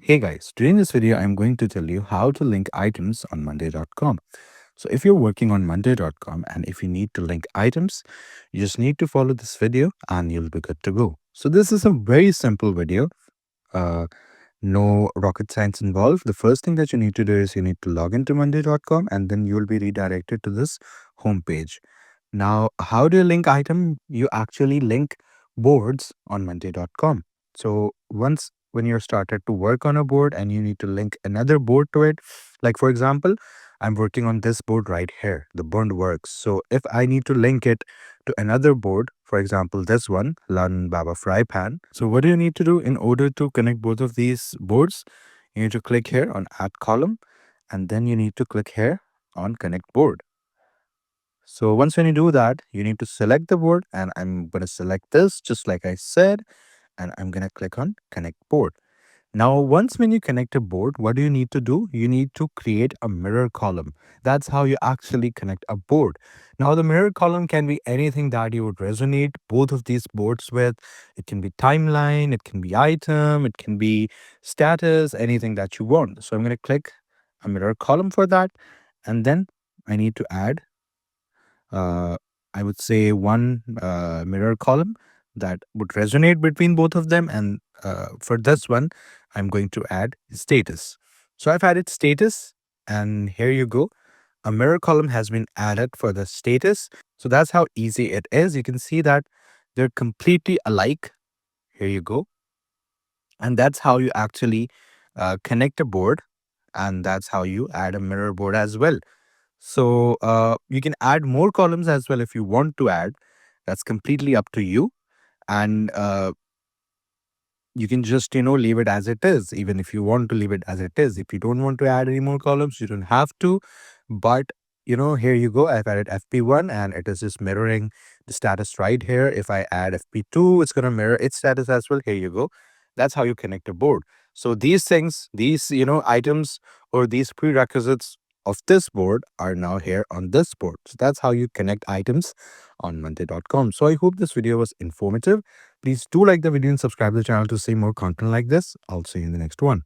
Hey guys, today in this video, I'm going to tell you how to link items on Monday.com. So if you're working on Monday.com and if you need to link items, you just need to follow this video and you'll be good to go. So this is a very simple video. Uh, no rocket science involved. The first thing that you need to do is you need to log into Monday.com and then you'll be redirected to this homepage. Now, how do you link item? You actually link boards on Monday.com. So once when you're started to work on a board and you need to link another board to it, like for example, I'm working on this board right here, the burned works. So if I need to link it to another board, for example, this one, Lan Baba Fry Pan. So what do you need to do in order to connect both of these boards? You need to click here on add column and then you need to click here on connect board. So once when you do that, you need to select the board and I'm going to select this just like I said, and I'm going to click on connect board. Now, once when you connect a board, what do you need to do? You need to create a mirror column. That's how you actually connect a board. Now, the mirror column can be anything that you would resonate both of these boards with. It can be timeline, it can be item, it can be status, anything that you want. So I'm going to click a mirror column for that. And then I need to add uh, I would say one mirror column that would resonate between both of them. And for this one, I'm going to add status. So I've added status, and here you go. A mirror column has been added for the status. So that's how easy it is. You can see that they're completely alike. Here you go. And that's how you actually connect a board. And that's how you add a mirror board as well. So you can add more columns as well if you want to add. That's completely up to you. And you can just, leave it as it is, even if you want to leave it as it is. If you don't want to add any more columns, you don't have to. But, here you go. I've added FP1 and it is just mirroring the status right here. If I add FP2, it's going to mirror its status as well. Here you go. That's how you connect a board. So these things, these, items or these prerequisites of this board are now here on this board. So that's how you connect items on Monday.com. So I hope this video was informative. Please do like the video and subscribe to the channel to see more content like this. I'll see you in the next one.